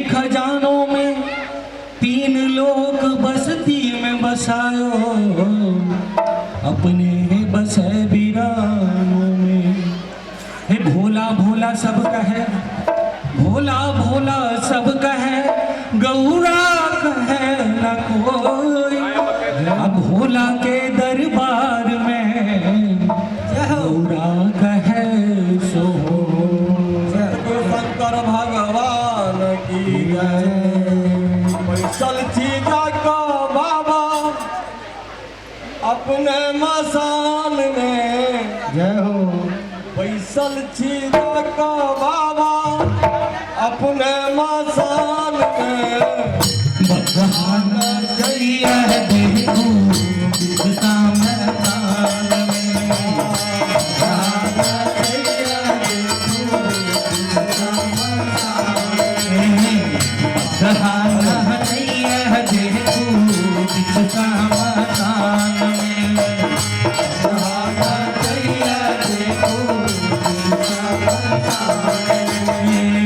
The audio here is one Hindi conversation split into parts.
खजानों में तीन लोग बस्ती में बसायो, अपने बसे वीरानों में। हे भोला भोला सब कहे, भोला भोला सब कहे, गौरा कहे न कोई। अब भोला के दरबार में गौरा कहे सो। शंकर भगवान की जय। बैसल छी जाको बाबा अपने मसान में, जय हो। बैसल छी जाको बाबा अपने मसान में। भगवान जइया देखो दिखता मैदान में, भगवान जइया देखो दिखता मैदान में, भगवान जइया देखो दिखता मैदान में, भगवान जइया देखो दिखता मैदान में।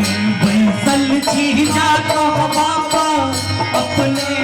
बैसल छी जाको बाबा अपने